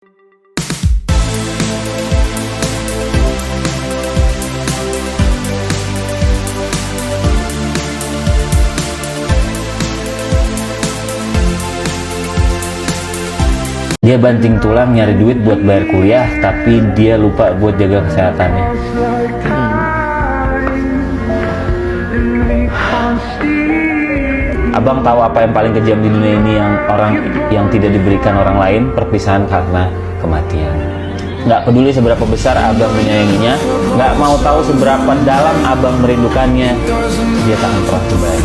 Dia banting tulang nyari duit buat bayar kuliah, tapi dia lupa buat jaga kesehatannya. Abang tahu apa yang paling kejam di dunia ini yang tidak diberikan orang lain? Perpisahan karena kematian. Nggak peduli seberapa besar abang menyayanginya, nggak mau tahu seberapa dalam abang merindukannya, dia tak akan pernah kembali.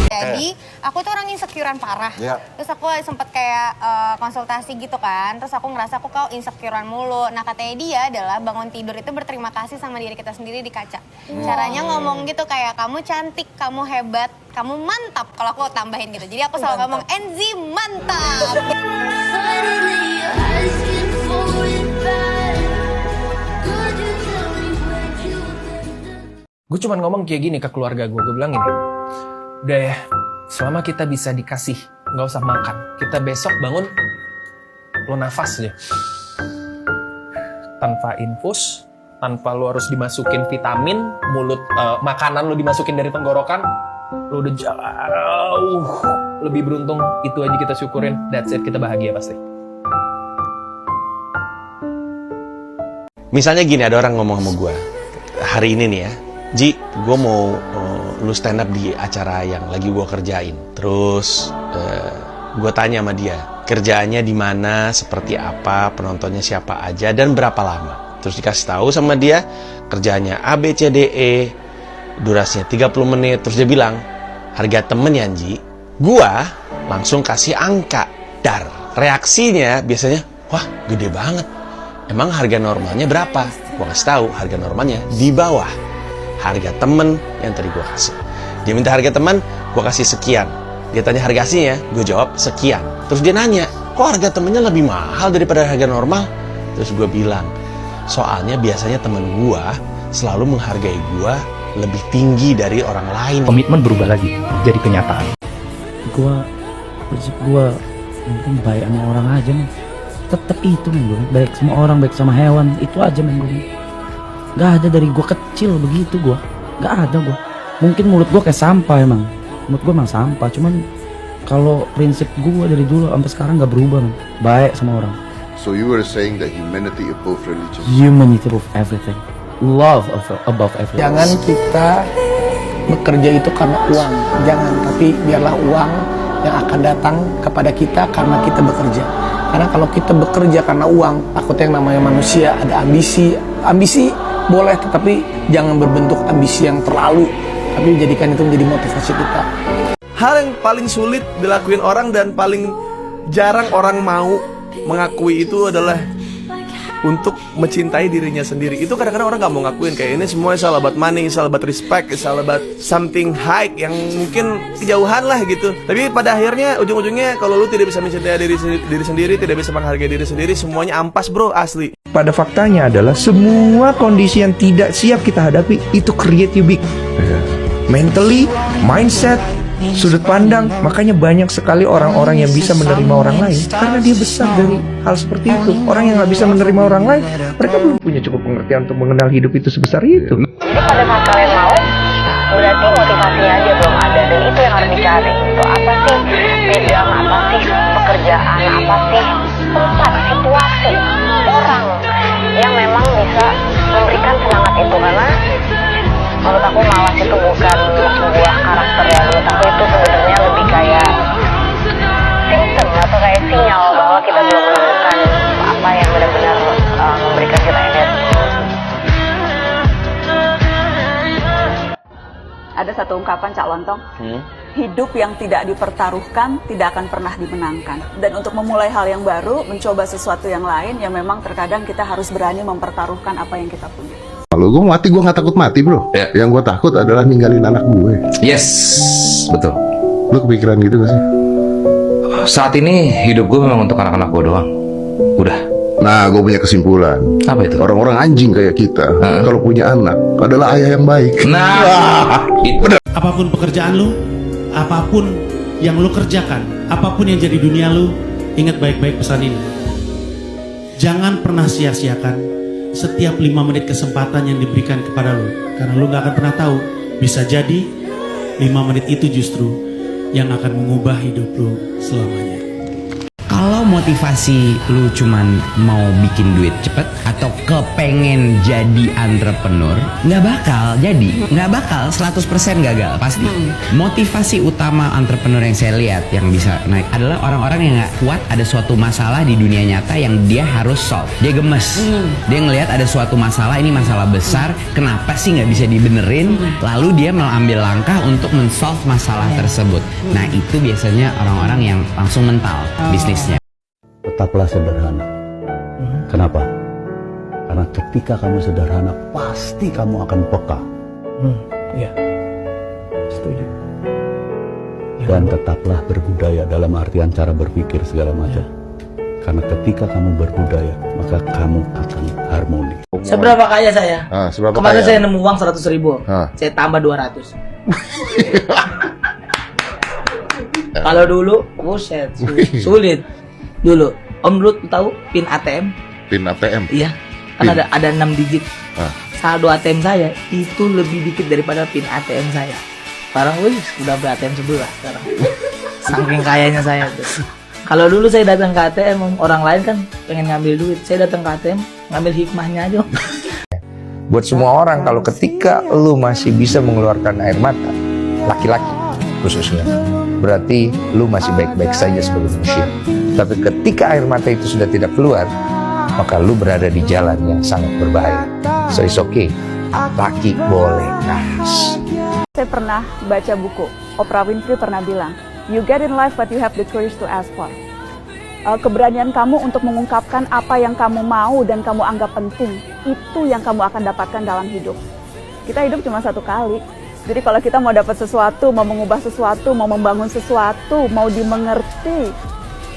Jadi aku tuh orang insecurean parah. Terus aku sempet kayak konsultasi gitu kan. Terus aku ngerasa aku kau insecurean mulu. Nah katanya dia adalah bangun tidur itu berterima kasih sama diri kita sendiri di kaca. Caranya ngomong gitu kayak kamu cantik, kamu hebat, kamu mantap. Kalau aku tambahin gitu. Jadi aku selalu ngomong Enzi mantap. Gue cuman ngomong kayak gini ke keluarga gue bilang gini, udah ya, selama kita bisa dikasih, nggak usah makan. Kita besok bangun, lo nafas aja. Tanpa infus, tanpa lo harus dimasukin vitamin, makanan lo dimasukin dari tenggorokan, lo udah jauh lebih beruntung. Itu aja kita syukurin, that's it, kita bahagia pasti. Misalnya gini, ada orang ngomong sama gue, hari ini nih ya, Ji, gue mau lu stand up di acara yang lagi gue kerjain. Terus gue tanya sama dia, kerjaannya di mana, seperti apa, penontonnya siapa aja, dan berapa lama. Terus dikasih tahu sama dia, kerjaannya A, B, C, D, E, durasinya 30 menit. Terus dia bilang, harga temen ya, Ji. Gue langsung kasih angka, dar. Reaksinya biasanya, wah gede banget. Emang harga normalnya berapa? Gue kasih tahu, harga normalnya di bawah harga temen yang tadi gue kasih. Dia minta harga temen, gue kasih sekian. Dia tanya harga aslinya, gue jawab sekian. Terus dia nanya, kok harga temennya lebih mahal daripada harga normal? Terus gue bilang, soalnya biasanya temen gue selalu menghargai gue lebih tinggi dari orang lain. Komitmen berubah lagi, jadi kenyataan. Prinsip gue penting baik sama orang aja nih. Tetep itu men gue, baik sama orang, baik sama hewan, itu aja men gue. Gak ada dari gue kecil begitu gue, gak ada gue. Mungkin mulut gue kayak sampah emang, mulut gue emang sampah. Cuman kalau prinsip gue dari dulu sampai sekarang gak berubah men. Baik sama orang. So you were saying that humanity above religion? Humanity above everything, love above everything. Jangan kita bekerja itu karena uang, jangan. Tapi biarlah uang yang akan datang kepada kita karena kita bekerja. Karena kalau kita bekerja karena uang, takutnya yang namanya manusia ada ambisi. Ambisi boleh, tetapi jangan berbentuk ambisi yang terlalu. Tapi jadikan itu menjadi motivasi kita. Hal yang paling sulit dilakuin orang dan paling jarang orang mau mengakui itu adalah untuk mencintai dirinya sendiri. Itu kadang-kadang orang gak mau ngakuin. Kayak ini semua is all about money, is all about respect, is all about something high yang mungkin kejauhan lah gitu. Tapi pada akhirnya ujung-ujungnya kalau lu tidak bisa mencintai diri sendiri, tidak bisa menghargai diri sendiri, semuanya ampas bro, asli. Pada faktanya adalah semua kondisi yang tidak siap kita hadapi itu create you big. Mentally, mindset, sudut pandang. Makanya banyak sekali orang-orang yang bisa menerima orang lain karena dia besar dari hal seperti itu. Orang yang nggak bisa menerima orang lain, mereka belum punya cukup pengertian untuk mengenal hidup itu sebesar itu. Jadi pada saat kalian mau, berarti motivasinya aja belum ada. Dan itu yang harus dicari. Itu apa sih bidang, apa sih pekerjaan, apa sih tempat, situasi, orang yang memang bisa memberikan semangat itu. Karena menurut aku malas itu bukan sebuah karakter ya. Menurut aku itu sebenarnya lebih kayak simptom atau kayak sinyal bahwa kita belum menemukan apa yang benar-benar memberikan kita energi. Ada satu ungkapan Cak Lontong, hidup yang tidak dipertaruhkan tidak akan pernah dimenangkan. Dan untuk memulai hal yang baru, mencoba sesuatu yang lain, yang memang terkadang kita harus berani mempertaruhkan apa yang kita punya. Kalau gue mati, gue gak takut mati bro. Yang gue takut adalah ninggalin anak gue. Yes, betul. Lu kepikiran gitu gak sih? Saat ini hidup gue memang untuk anak-anak gue doang. Udah. Nah, gue punya kesimpulan. Apa itu? Orang-orang anjing kayak kita, kalau punya anak adalah ayah yang baik. Nah, bener. Apapun pekerjaan lu, apapun yang lu kerjakan, apapun yang jadi dunia lu, Ingat baik-baik pesan ini. Jangan pernah sia-siakan setiap 5 menit kesempatan yang diberikan kepada lo. Karena lo gak akan pernah tahu, bisa jadi 5 menit itu justru yang akan mengubah hidup lo selamanya. Kalau motivasi lu cuman mau bikin duit cepet atau kepengen jadi entrepreneur, nggak bakal jadi, nggak bakal 100% gagal pasti. Motivasi utama entrepreneur yang saya lihat yang bisa naik adalah orang-orang yang nggak kuat ada suatu masalah di dunia nyata yang dia harus solve. Dia gemes, dia ngelihat ada suatu masalah, ini masalah besar, kenapa sih nggak bisa dibenerin? Lalu dia mengambil langkah untuk men-solve masalah tersebut. Nah itu biasanya orang-orang yang langsung mental bisnisnya. Tetaplah sederhana. Kenapa? Karena ketika kamu sederhana, pasti kamu akan peka. Iya. Setuju. Dan tetaplah berbudaya dalam artian cara berpikir segala macam. Karena ketika kamu berbudaya, maka kamu akan harmoni. Seberapa kaya saya? Seberapa Kemarin kaya? saya nemu uang 100.000. Saya tambah 200. Kalau dulu, buset, sulit. Dulu, Om dulu tahu pin ATM? Pin ATM? Iya, kan ada 6 digit. Saldo ATM saya itu lebih dikit daripada pin ATM saya. Sekarang udah ber-ATM sebelah sekarang. Saking kayanya saya tuh. Kalau dulu saya datang ke ATM, orang lain kan pengen ngambil duit. Saya datang ke ATM, ngambil hikmahnya aja. Buat semua orang, kalau ketika lu masih bisa mengeluarkan air mata, laki-laki khususnya, berarti lu masih baik-baik saja sebagai manusia. Tapi ketika air mata itu sudah tidak keluar, maka lu berada di jalan yang sangat berbahaya. So it's okay, laki boleh nangis. Saya pernah baca buku, Oprah Winfrey pernah bilang, you get in life what you have the courage to ask for. Keberanian kamu untuk mengungkapkan apa yang kamu mau dan kamu anggap penting, itu yang kamu akan dapatkan dalam hidup. Kita hidup cuma satu kali. Jadi kalau kita mau dapat sesuatu, mau mengubah sesuatu, mau membangun sesuatu, mau dimengerti,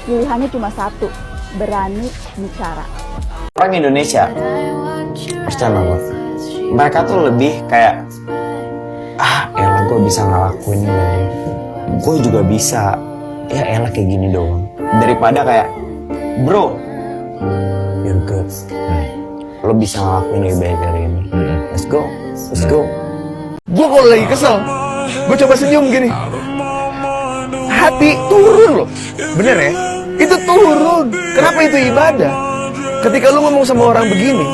pilihannya cuma satu, berani bicara. Orang Indonesia, percaya sama gue, mereka tuh lebih kayak, elah gue bisa ngelakuin ini, gue juga bisa, ya elah kayak gini doang. Daripada kayak, bro, you're good, lo bisa ngelakuin lebih baik dari ini, let's go, let's go. Gue kalau lagi kesel, gue coba senyum gini, hati turun loh, bener ya? Itu turun. Kenapa itu ibadah? Ketika lu ngomong sama orang begini,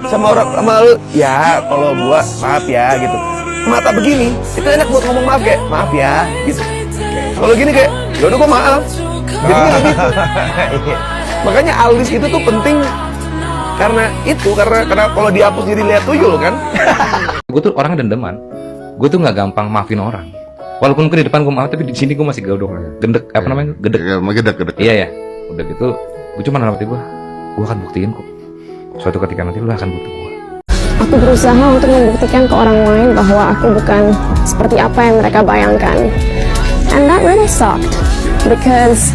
sama lu, ya kalau gua maaf ya gitu, mata begini, itu enak buat ngomong maaf kayak maaf ya gitu. Kalau gini kayak, yaudah gua maaf. Jadinya begitu. Makanya alis itu tuh penting karena kalau dihapus jadi lihat tuyul kan. Gue tuh orangnya dendeman. Gue tuh nggak gampang maafin orang. Walaupun di depan gue maaf, tapi di sini gue masih gendek, apa namanya, gedek. Iya ya. Udah gitu, gue cuma dalam hati gue akan buktiin kok. Suatu ketika nanti lu akan butuh gue. Aku berusaha untuk membuktikan ke orang lain bahwa aku bukan seperti apa yang mereka bayangkan. And that really sucked. Because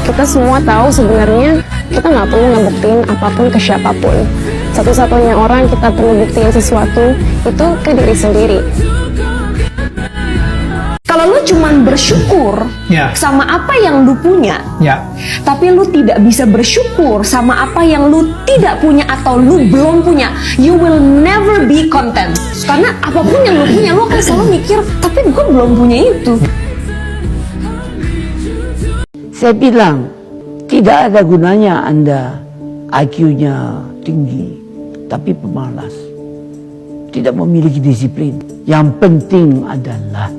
kita semua tahu sebenarnya kita nggak perlu ngebuktiin apapun ke siapapun. Satu-satunya orang kita perlu buktiin sesuatu itu ke diri sendiri. Kalau lu cuman bersyukur sama apa yang lu punya, tapi lu tidak bisa bersyukur sama apa yang lu tidak punya atau lu belum punya, you will never be content. Karena apapun yang lu punya, lu akan selalu mikir, tapi gue belum punya itu. Saya bilang, tidak ada gunanya Anda IQ-nya tinggi, tapi pemalas, tidak memiliki disiplin. Yang penting adalah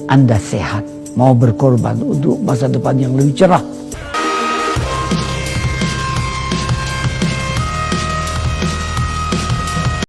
Anda sehat, mau berkorban untuk masa depan yang lebih cerah.